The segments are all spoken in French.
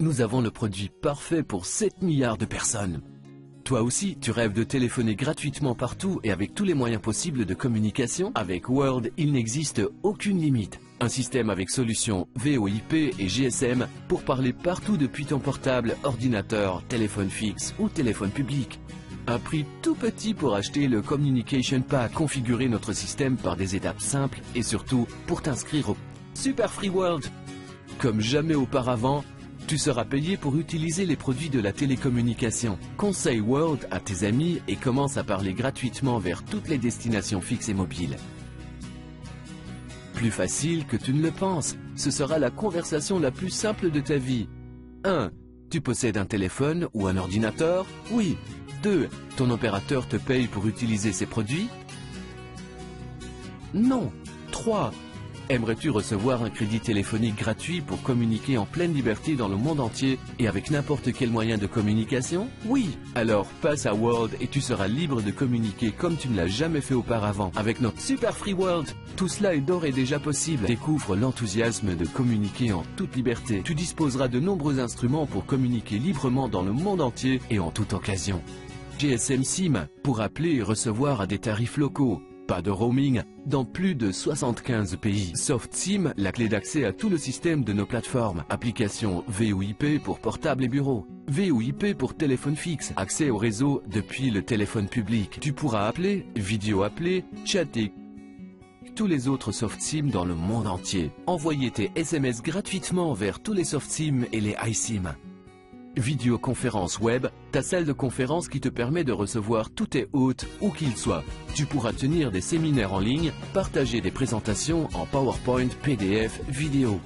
nous avons le produit parfait pour 7 milliards de personnes. Toi aussi, tu rêves de téléphoner gratuitement partout et avec tous les moyens possibles de communication? Avec World, il n'existe aucune limite. Un système avec solution VoIP et GSM pour parler partout depuis ton portable, ordinateur, téléphone fixe ou téléphone public. Un prix tout petit pour acheter le Communication Pack, configurer notre système par des étapes simples et surtout pour t'inscrire au Super Free World. Comme jamais auparavant, tu seras payé pour utiliser les produits de la télécommunication. Conseille World à tes amis et commence à parler gratuitement vers toutes les destinations fixes et mobiles. Plus facile que tu ne le penses, ce sera la conversation la plus simple de ta vie. 1. Tu possèdes un téléphone ou un ordinateur? Oui. 2. Ton opérateur te paye pour utiliser ses produits? Non. 3. Aimerais-tu recevoir un crédit téléphonique gratuit pour communiquer en pleine liberté dans le monde entier et avec n'importe quel moyen de communication? Oui. Alors passe à World et tu seras libre de communiquer comme tu ne l'as jamais fait auparavant avec notre Super Free World. Tout cela est d'ores et déjà possible. Découvre l'enthousiasme de communiquer en toute liberté. Tu disposeras de nombreux instruments pour communiquer librement dans le monde entier et en toute occasion. GSM SIM pour appeler et recevoir à des tarifs locaux. Pas de roaming dans plus de 75 pays. Soft SIM, la clé d'accès à tout le système de nos plateformes. Application VoIP pour portable et bureau. VoIP pour téléphone fixe. Accès au réseau depuis le téléphone public. Tu pourras appeler, vidéo-appeler, chatter. Tous les autres soft SIM dans le monde entier. Envoyer tes SMS gratuitement vers tous les soft SIM et les iSIM. Vidéoconférence web, ta salle de conférence qui te permet de recevoir tous tes hôtes où qu'ils soient. Tu pourras tenir des séminaires en ligne, partager des présentations en PowerPoint, PDF, vidéo.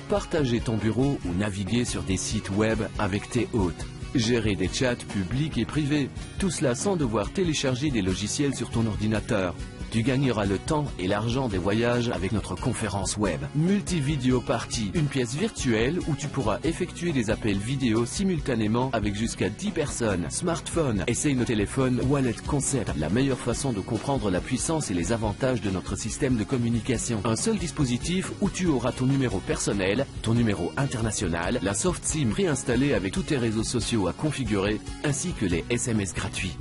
Partager ton bureau ou naviguer sur des sites web avec tes hôtes. Gérer des chats publics et privés. Tout cela sans devoir télécharger des logiciels sur ton ordinateur. Tu gagneras le temps et l'argent des voyages avec notre conférence web. Multi-Video Party, une pièce virtuelle où tu pourras effectuer des appels vidéo simultanément avec jusqu'à 10 personnes. Smartphone, essaye nos téléphones Wallet Concept, la meilleure façon de comprendre la puissance et les avantages de notre système de communication. Un seul dispositif où tu auras ton numéro personnel, ton numéro international, la soft SIM préinstallée avec tous tes réseaux sociaux à configurer, ainsi que les SMS gratuits.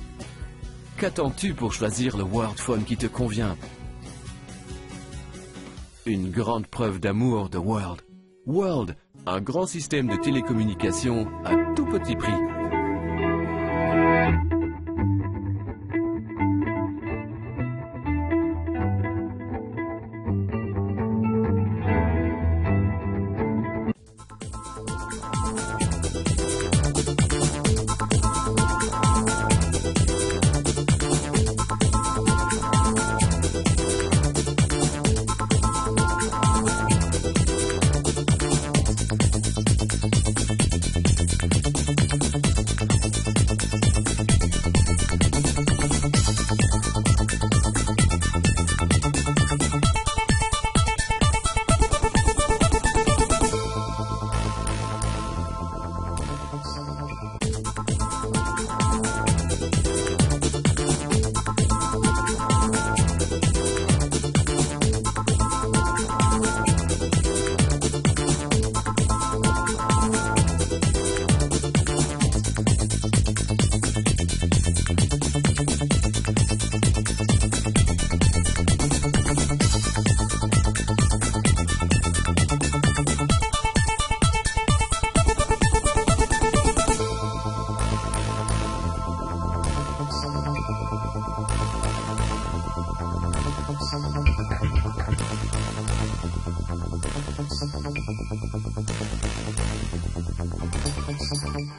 Qu'attends-tu pour choisir le World Phone qui te convient? Une grande preuve d'amour de World. World, un grand système de télécommunication à tout petit prix.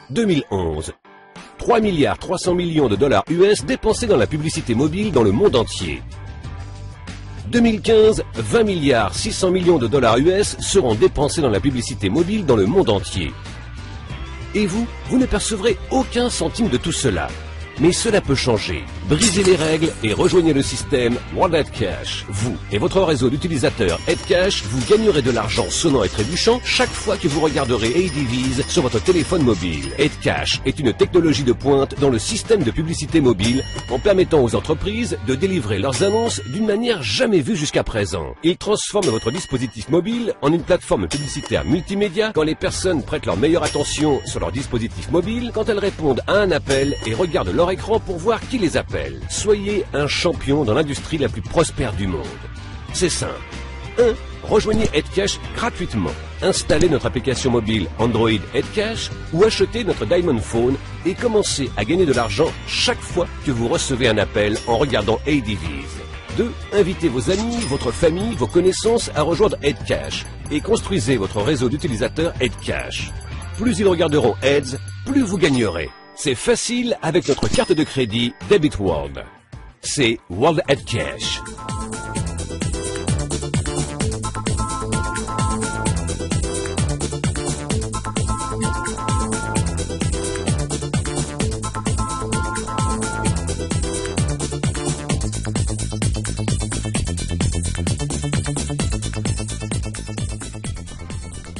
« 2011. 3 milliards 300 millions de dollars US dépensés dans la publicité mobile dans le monde entier. 2015, 20 milliards 600 millions de dollars US seront dépensés dans la publicité mobile dans le monde entier. Et vous ne percevrez aucun centime de tout cela. Mais cela peut changer. Brisez les règles et rejoignez le système World Edcash. Vous et votre réseau d'utilisateurs Edcash, vous gagnerez de l'argent sonnant et trébuchant chaque fois que vous regarderez ADVs sur votre téléphone mobile. Edcash est une technologie de pointe dans le système de publicité mobile en permettant aux entreprises de délivrer leurs annonces d'une manière jamais vue jusqu'à présent. Il transforme votre dispositif mobile en une plateforme publicitaire multimédia quand les personnes prêtent leur meilleure attention sur leur dispositif mobile, quand elles répondent à un appel et regardent leur écran pour voir qui les appelle. Soyez un champion dans l'industrie la plus prospère du monde. C'est simple. 1. Rejoignez Edcash gratuitement. Installez notre application mobile Android Edcash ou achetez notre Diamond Phone et commencez à gagner de l'argent chaque fois que vous recevez un appel en regardant ADVs. 2. Invitez vos amis, votre famille, vos connaissances à rejoindre Edcash et construisez votre réseau d'utilisateurs Edcash. Plus ils regarderont Ads, plus vous gagnerez. C'est facile avec notre carte de crédit Debit World. C'est World Edcash.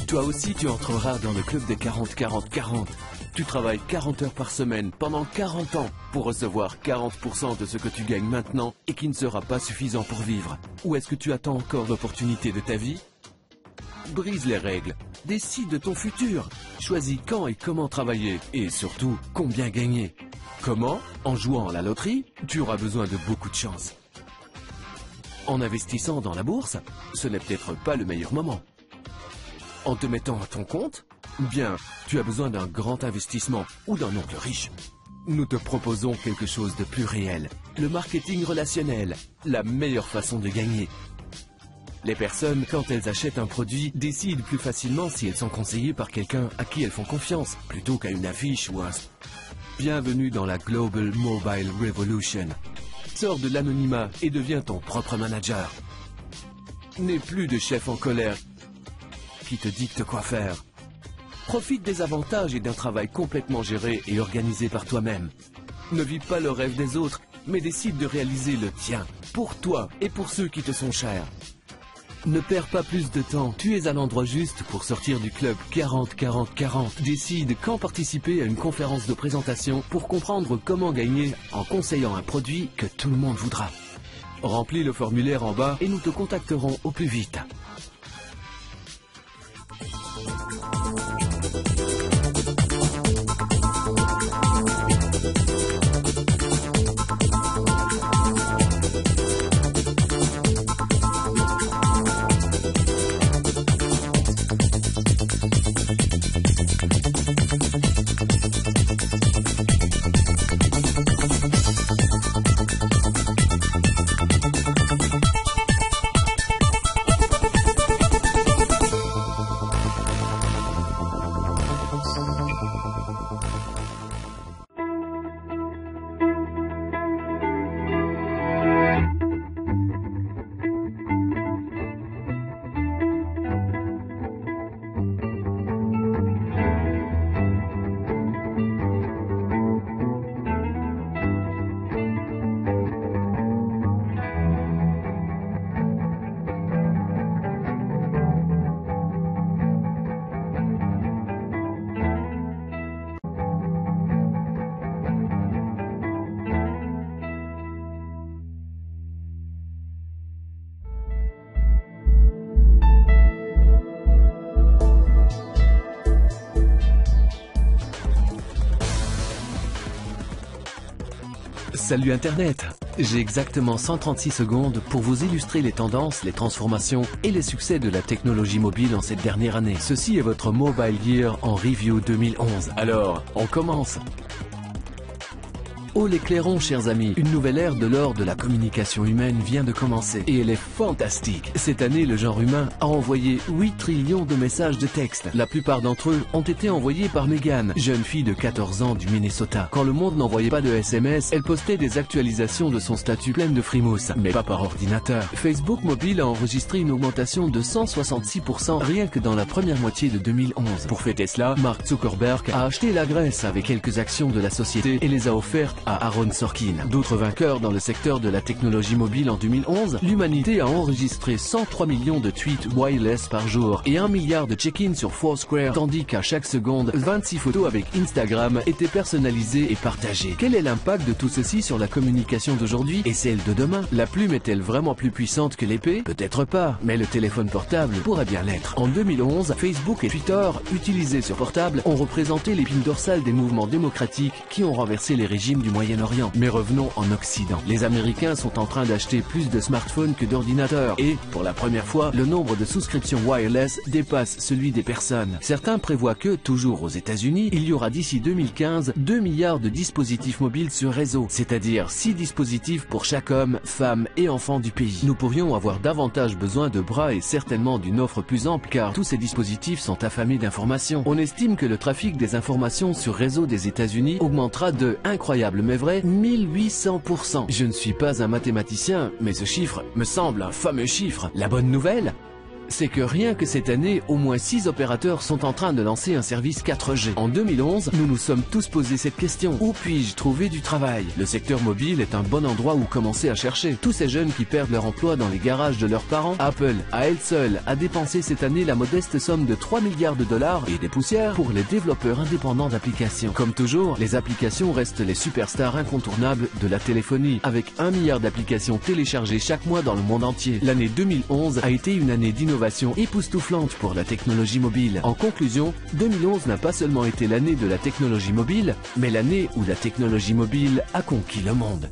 Toi aussi, tu entreras dans le club des 40-40-40. Tu travailles 40 heures par semaine pendant 40 ans pour recevoir 40% de ce que tu gagnes maintenant et qui ne sera pas suffisant pour vivre. Ou est-ce que tu attends encore l'opportunité de ta vie? Brise les règles. Décide de ton futur. Choisis quand et comment travailler et surtout combien gagner. Comment? En jouant à la loterie, tu auras besoin de beaucoup de chance. En investissant dans la bourse, ce n'est peut-être pas le meilleur moment. En te mettant à ton compte, bien, tu as besoin d'un grand investissement ou d'un oncle riche. Nous te proposons quelque chose de plus réel. Le marketing relationnel, la meilleure façon de gagner. Les personnes, quand elles achètent un produit, décident plus facilement si elles sont conseillées par quelqu'un à qui elles font confiance, plutôt qu'à une affiche ou un... Bienvenue dans la Global Mobile Revolution. Sors de l'anonymat et deviens ton propre manager. N'aie plus de chef en colère qui te dicte quoi faire. Profite des avantages et d'un travail complètement géré et organisé par toi-même. Ne vis pas le rêve des autres, mais décide de réaliser le tien, pour toi et pour ceux qui te sont chers. Ne perds pas plus de temps, tu es à l'endroit juste pour sortir du club 40-40-40. Décide quand participer à une conférence de présentation pour comprendre comment gagner en conseillant un produit que tout le monde voudra. Remplis le formulaire en bas et nous te contacterons au plus vite. Salut Internet! J'ai exactement 136 secondes pour vous illustrer les tendances, les transformations et les succès de la technologie mobile en cette dernière année. Ceci est votre Mobile Year en Review 2011. Alors, on commence! Oh les clairons, chers amis, une nouvelle ère de l'or de la communication humaine vient de commencer et elle est fantastique. Cette année, le genre humain a envoyé 8 trillions de messages de texte. La plupart d'entre eux ont été envoyés par Megan, jeune fille de 14 ans du Minnesota. Quand le monde n'envoyait pas de SMS, elle postait des actualisations de son statut pleine de frimousse, mais pas par ordinateur. Facebook Mobile a enregistré une augmentation de 166% rien que dans la première moitié de 2011. Pour fêter cela, Mark Zuckerberg a acheté la Grèce avec quelques actions de la société et les a offertes à Aaron Sorkin. D'autres vainqueurs dans le secteur de la technologie mobile en 2011, l'humanité a enregistré 103 millions de tweets wireless par jour et 1 milliard de check-in sur Foursquare, tandis qu'à chaque seconde, 26 photos avec Instagram étaient personnalisées et partagées. Quel est l'impact de tout ceci sur la communication d'aujourd'hui et celle de demain? La plume est-elle vraiment plus puissante que l'épée? Peut-être pas, mais le téléphone portable pourrait bien l'être. En 2011, Facebook et Twitter, utilisés sur portable, ont représenté l'épine dorsale des mouvements démocratiques qui ont renversé les régimes du Moyen-Orient. Mais revenons en Occident. Les Américains sont en train d'acheter plus de smartphones que d'ordinateurs et, pour la première fois, le nombre de souscriptions wireless dépasse celui des personnes. Certains prévoient que, toujours aux États-Unis, il y aura d'ici 2015 2 milliards de dispositifs mobiles sur réseau, c'est-à-dire 6 dispositifs pour chaque homme, femme et enfant du pays. Nous pourrions avoir davantage besoin de bras et certainement d'une offre plus ample car tous ces dispositifs sont affamés d'informations. On estime que le trafic des informations sur réseau des États-Unis augmentera de, incroyable mais vrai, 1800%. Je ne suis pas un mathématicien, mais ce chiffre me semble un fameux chiffre. La bonne nouvelle, c'est que rien que cette année, au moins 6 opérateurs sont en train de lancer un service 4G. En 2011, nous nous sommes tous posé cette question. Où puis-je trouver du travail? Le secteur mobile est un bon endroit où commencer à chercher. Tous ces jeunes qui perdent leur emploi dans les garages de leurs parents, Apple, à elle seule, a dépensé cette année la modeste somme de 3 milliards de dollars et des poussières pour les développeurs indépendants d'applications. Comme toujours, les applications restent les superstars incontournables de la téléphonie, avec 1 milliard d'applications téléchargées chaque mois dans le monde entier. L'année 2011 a été une année d'innovation époustouflante pour la technologie mobile. En conclusion, 2011 n'a pas seulement été l'année de la technologie mobile, mais l'année où la technologie mobile a conquis le monde.